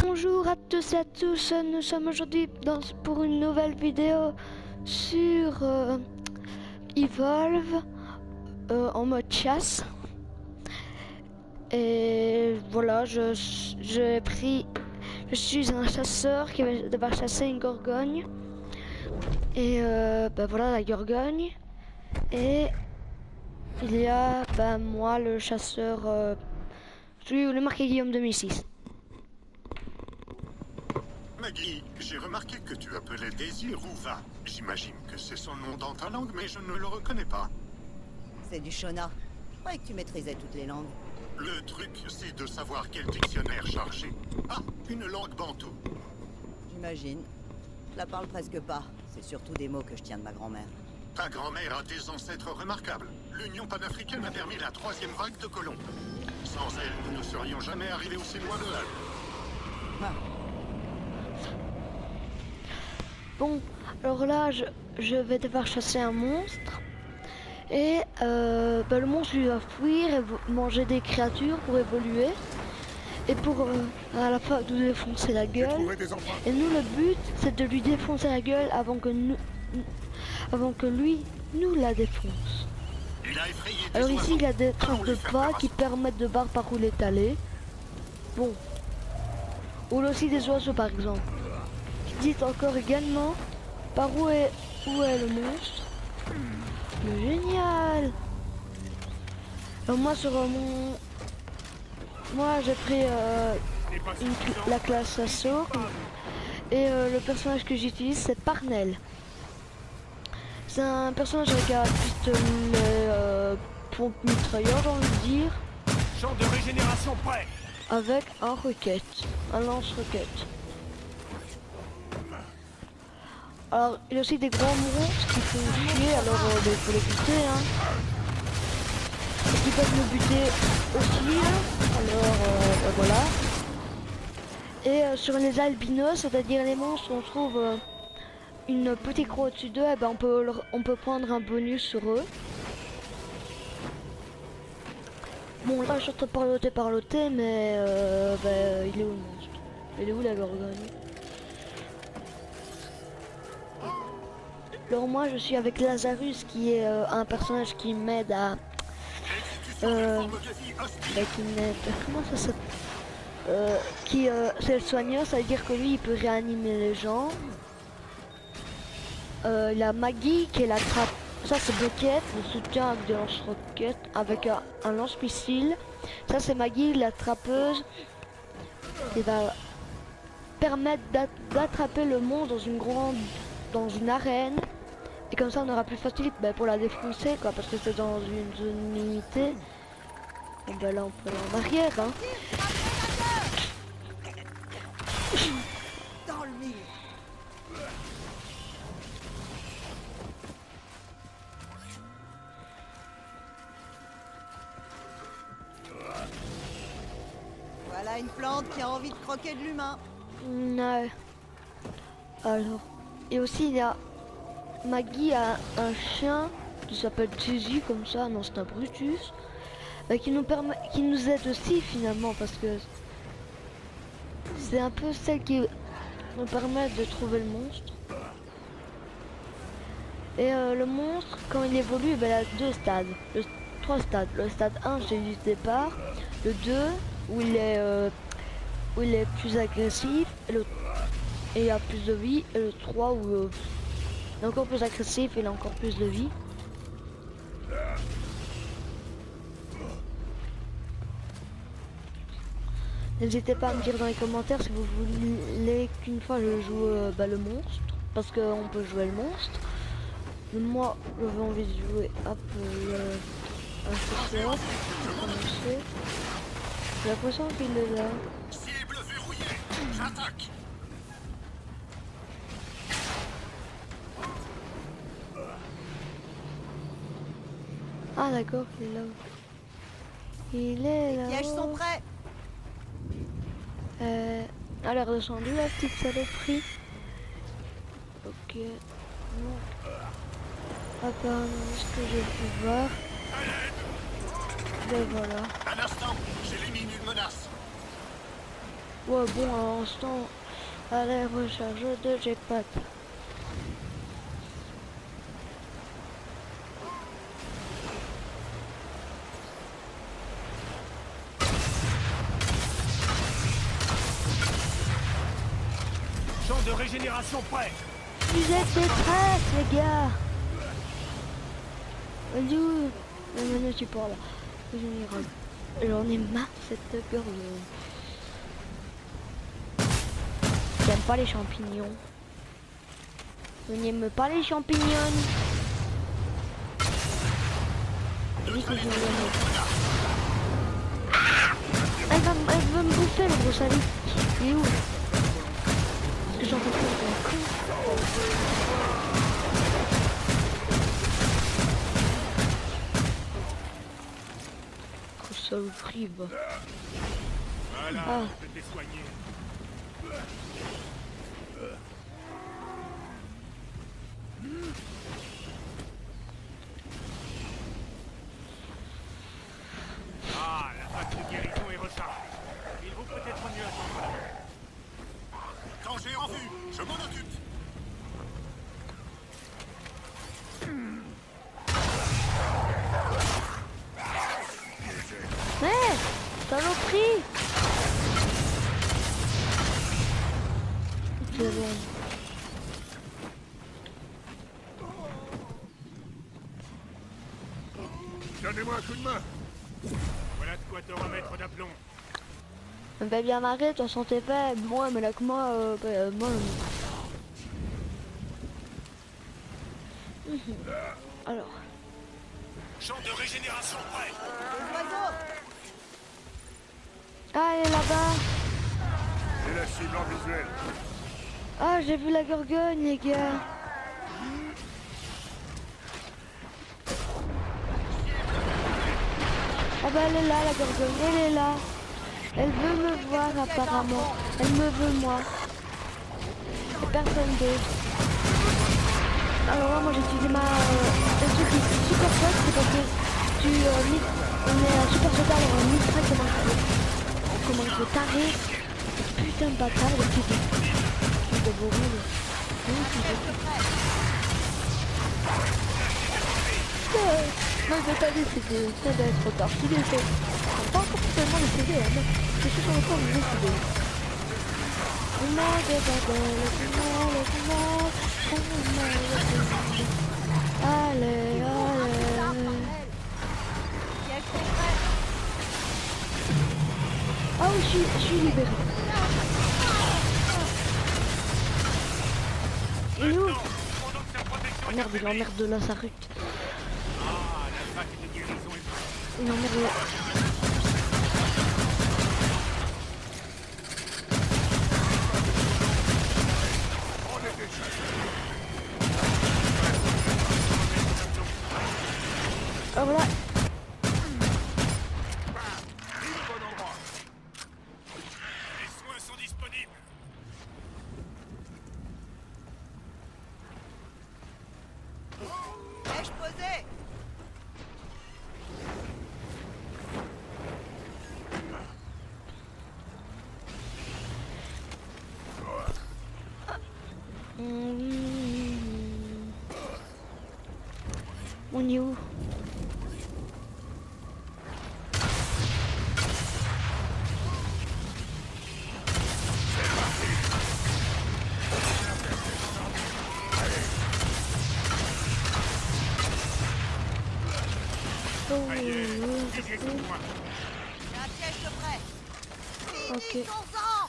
Bonjour à tous et à tous, nous sommes aujourd'hui pour une nouvelle vidéo sur Evolve en mode chasse. Et voilà, je suis un chasseur qui va devoir chasser une gorgogne. Et voilà la gorgogne. Et il y a moi le chasseur, le marqué Guillaume 2006. Maggie, j'ai remarqué que tu appelais Daisy Rouva. J'imagine que c'est son nom dans ta langue, mais je ne le reconnais pas. C'est du Shona. Je croyais que tu maîtrisais toutes les langues. Le truc, c'est de savoir quel dictionnaire charger. Ah, une langue bantou. J'imagine. Je la parle presque pas. C'est surtout des mots que je tiens de ma grand-mère. Ta grand-mère a des ancêtres remarquables. L'Union panafricaine a permis la 3e vague de colons. Sans elle, nous ne serions jamais arrivés aussi loin de elle. Ah. Bon, alors là, je vais devoir chasser un monstre. Et le monstre lui va fuir et manger des créatures pour évoluer. Et pour à la fin nous défoncer la gueule. Et nous, le but, c'est de lui défoncer la gueule avant que lui nous la défonce. Alors ici, il y a des traces de pas qui permettent de voir par où il est allé. Bon. Ou aussi des oiseaux, par exemple. Dites encore également par où est le monstre. Génial. Alors moi sur moi j'ai pris la classe assaut et le personnage que j'utilise c'est Parnell. C'est un personnage avec un pistolet pompe mitrailleur, j'ai envie de dire. Champ de régénération prêt. Avec un lance-roquette. Alors, il y a aussi des grands monstres qui font chier, alors il faut les buter, hein. Et qui peuvent me buter aussi, alors voilà. Et sur les albinos, c'est-à-dire les monstres, on trouve une petite croix au-dessus d'eux, et on peut prendre un bonus sur eux. Bon, là, je suis en train de parloter, mais il est où le monstre? Il est où la gorgogne? Alors moi je suis avec Lazarus qui est un personnage qui m'aide à comment ça s'appelle, c'est le soigneur, ça veut dire que lui il peut réanimer les gens. La Maggie qui est la trappe, ça c'est Bucket, le soutien avec des lance-roquettes, avec un lance-missile. Ça c'est Maggie la trappeuse qui va permettre d'attraper le monstre dans une arène. Et comme ça on aura plus facile pour la défoncer quoi, parce que c'est dans une zone limitée. Et là on peut aller en arrière hein. Dans le mur. Voilà une plante qui a envie de croquer de l'humain. Ouais. Alors. Et aussi il y a Maggie a un chien qui s'appelle Suzy comme ça, non c'est un Brutus, qui nous aide aussi finalement parce que c'est un peu celle qui nous permet de trouver le monstre. Et le monstre quand il évolue, il a 3 stades. Le stade 1 c'est du départ, le 2 où il est plus agressif, et il a plus de vie, et le 3 où il est encore plus agressif et il a encore plus de vie. N'hésitez pas à me dire dans les commentaires si vous voulez qu'une fois je joue le monstre. Parce qu'on peut jouer le monstre. Mais moi j'avais envie de jouer un chasseur. J'ai l'impression qu'il est là. Cible verrouillée, j'attaque. Ah d'accord, il est là. Il est là. Les pièges sont prêts. Elle est redescendue la petite saloperie. Ok. Non. Apparemment ce que j'ai pu voir. Ben voilà. Un instant, j'élimine une menace. Ouais, bon, à l'instant, à la recharge de jetpack. Champ de régénération prêt. Vous êtes des traces, les gars. Allô, maintenant tu parles. J'en ai marre de cette gorge. J'aime pas les champignons. Vous n'aimez pas les champignons? Oui, que je l'aime. Elle veut me bouffer, le gros salut. Il est où? Parce que j'en peux plus. Saloperie, bah. Voilà, Ah. je t'ai soigné. Ah, la vague de guérison est rechargée. Il vaut peut-être mieux attendre là. Quand j'ai en vue, je m'en occupe. Mais saloperie! C'est bon. Donnez-moi un coup de main. Voilà de quoi te remettre d'aplomb. Bah bien arrête, t'en sentais pas, moi, mais là que moi, moi... Alors, Champ de régénération prêt. Les oiseaux! ah, elle est là-bas. C'est la cible en visuel. Ah, j'ai vu la gorgone, les gars. Ah bah elle est là, la gorgone, elle est là. Elle veut me voir apparemment. Elle me veut moi. Et personne d'autre. Alors là, moi j'ai utilisé ma... le truc qui est super fort, c'est parce que tu... on est un super soldat, alors on mitraille comme un gros taré. Putain de bâtard, le petit de bourrine. Non, je vais pas décider, ça doit être trop tard. Il est fait. Pas encore totalement décidé, hein, mais je suis encore décidé. Allez, allez. Ah oui, je suis libéré. Il est où? Pendant que sa protection Oh merde, il emmerde là sa rue. Ah, la vague de guérison est prête. Il emmerde là. Ah voilà. Les soins sont disponibles. Ai-je posé? On est où? Dégagez-moi. Il y a un piège de près. Ok. Finissons-en!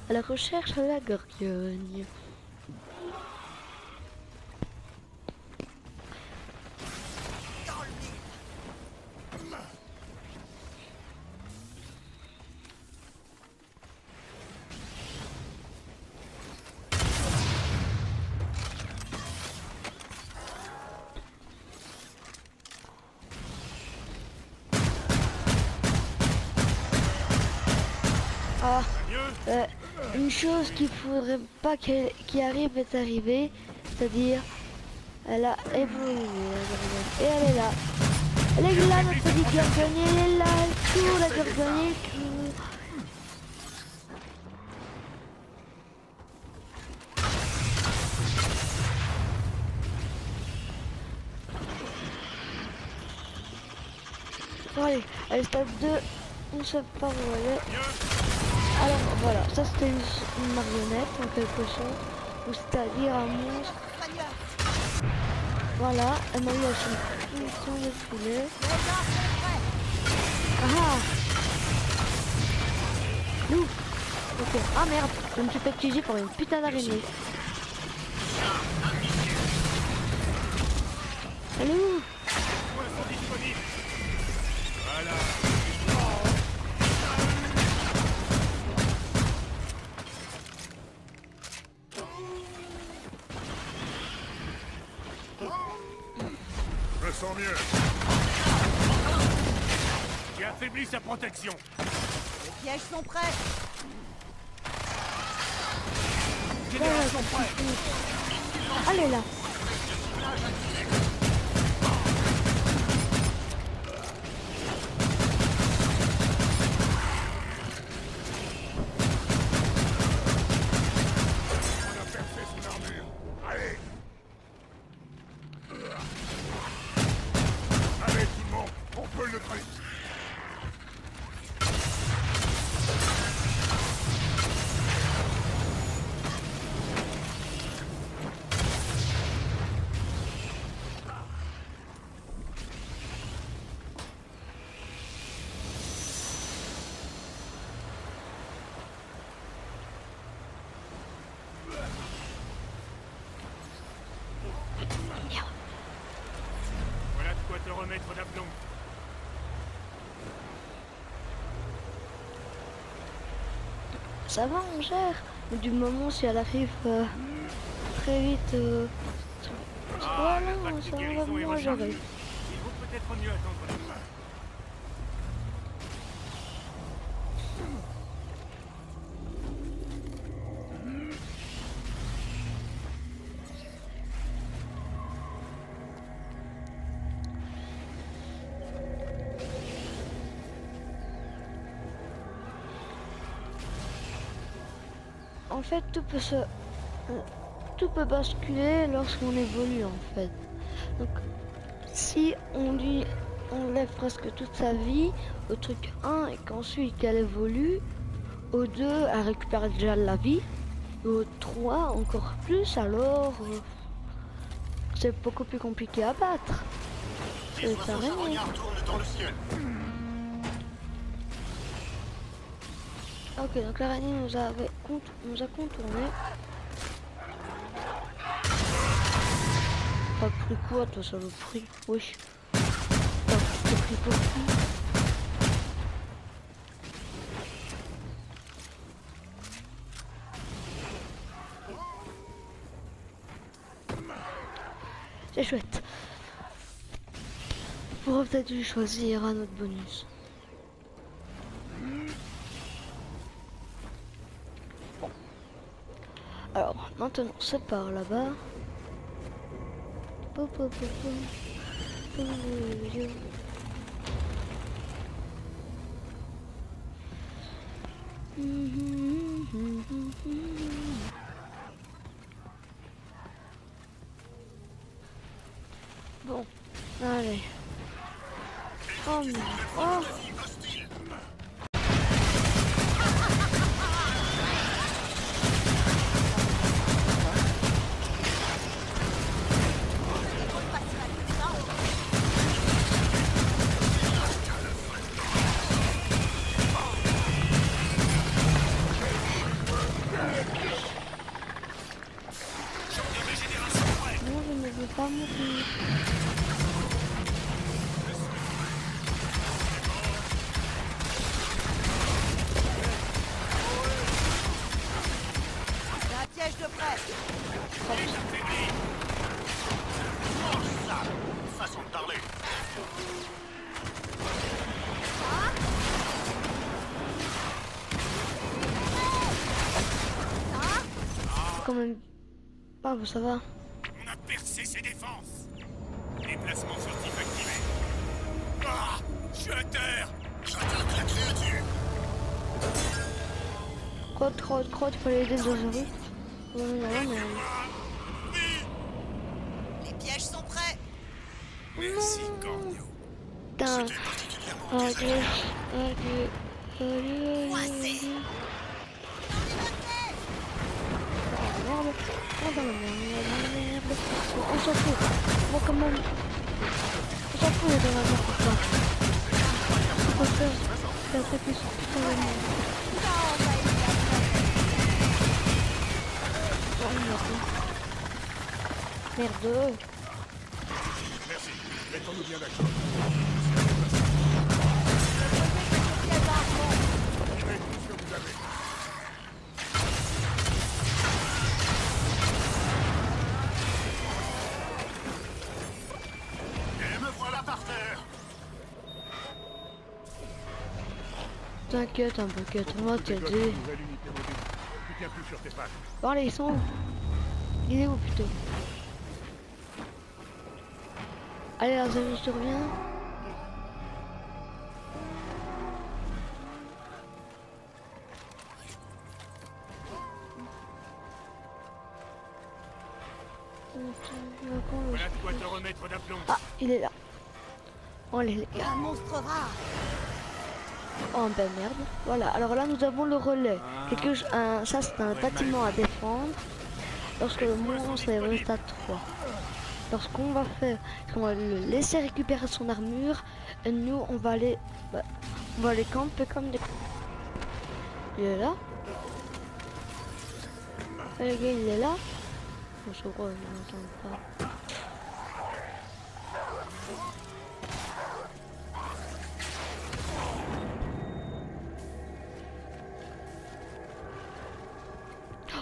À la recherche à la gorgogne. Dans le mille. Ah, Mieux. Une chose qu'il faudrait pas qui arrive est arrivée, c'est-à-dire elle a évolué, et elle est là. Elle est là, notre petite Gorgone, elle est là, elle court, la Gorgone, elle court. Bon, allez, elle est stade 2, on sait pas où elle est. Alors voilà, ça c'était une marionnette en quelque sorte, ou c'est-à-dire un monstre. Voilà, elle m'a eu à son de poulet. Ah Loup. Ok, ah merde, je me suis fait piéger par une putain d'araignée. Elle est où? Points sont disponibles. Voilà. Je me sens mieux. J'ai affaibli sa protection. Les pièges sont prêts. Génération prête. Allez là. On a percé son armure. Allez. Allez tout le monde, on peut le neutraliser. Voilà de quoi te remettre d'aplomb. Ça va, on gère. Mais du moment si elle arrive très vite, Ah, voilà, le pack de ça va guérison est vraiment rechargé. gérer. Il vaut peut-être mieux attendre la fin. En fait, tout peut basculer lorsqu'on évolue en fait. Donc, si on lui enlève presque toute sa vie au truc 1 et qu'ensuite elle évolue, au 2 elle récupère déjà de la vie, et au 3 encore plus, alors c'est beaucoup plus compliqué à battre. Les C'est oiseaux araignée. charognards tournent dans le ciel. Ok, donc l'araignée nous a contourné. T'as pris quoi toi saloperie? Wesh. T'as pris quoi? C'est chouette. On pourra peut-être lui choisir un autre bonus. Bon. Alors, maintenant, c'est par là-bas. Bon, allez. Oh, mais... oh. Non, je ne veux pas mourir. J'ai un piège de près. Façon de parler. quand même... Ah, bon, ça va. On a percé ses défenses. Déplacement furtif activé. Ah, Shutter. J'attaque la créature. Crotte, il fallait aider les oiseaux. Ouais, non, mais... Les pièges sont prêts. Merci, Cornio. Putain. C'était particulièrement Ok. désagréable. Coincé. Merde. Oh, dans la merde. On s'en fout. Bon, quand même. On s'en fout de la merde, putain. On peut faire... C'est attaquer sur putain de merde. Oh, merde. Merci. Mettons-nous bien d'accord. Tirez tout ce que vous avez. Et me voilà par terre. T'inquiète un peu, on va t'aider. Nouvelle unité mobile. Tu tiens plus sur tes pattes. Bon allez, ils sont où? Il est où plutôt? Allez les amis, je reviens. Voilà de quoi te remettre d'aplomb. Ah, il est là. Oh les gars. Un monstre rare. Oh ben merde. Voilà, alors là nous avons le relais. Ça c'est un bâtiment à défendre. Lorsque le monstre est au stade 3. Lorsqu'on va faire, on va le laisser récupérer son armure. Et nous on va aller camper comme des... Il est là. Et le gars il est là. Bon, je crois, je n'entends pas.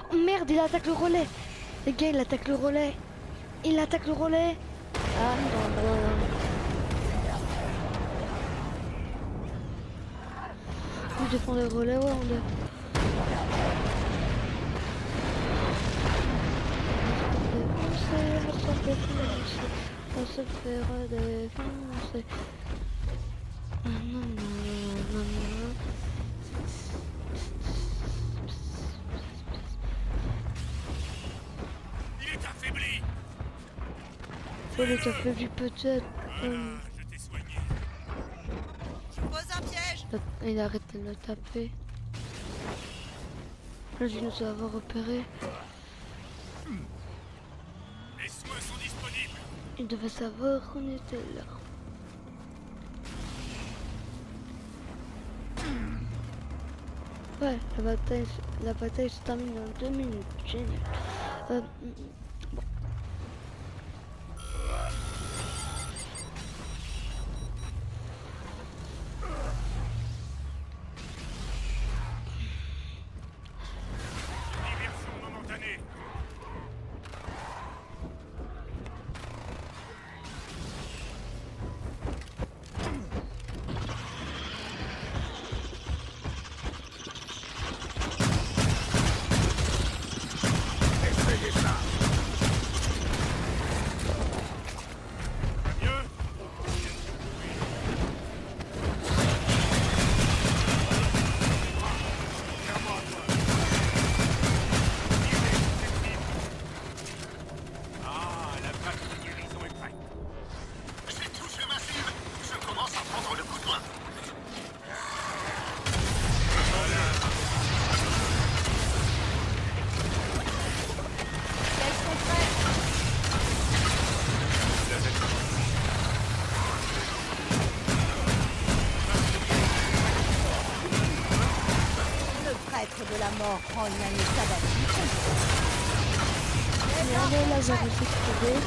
Oh merde, il attaque le relais. Les gars, il attaque le relais. Il attaque le relais. Ah non. Il défend le relais, ouais, on le... On se faire défoncer. Il est affaibli. Il est affaibli peut-être. Voilà, je t'ai soigné. Je pose un piège. Il arrête de le taper. Là, je nous avoir repéré. Les soins sont disponibles. Il devait savoir qu'on était là. Ouais, la bataille se termine dans 2 minutes. Génial. Bon. Diversion momentanée. Essayez ça. Mieux. Ah, la vague de guérison est prête. J'ai touché ma cible. Je commence à prendre le coup de main. Elles sont prêtes. Le prêtre de la mort prend une année sabbatique. Regardez, là, j'avais fait trouver.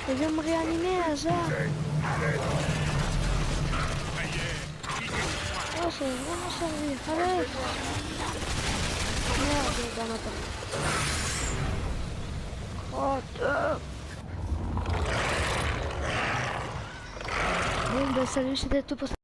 Il vient me réanimer, hasard. Oh, ça va vraiment servir. Allez. Merde, dans ma tête. Oh, bon, bah salut, c'était tout pour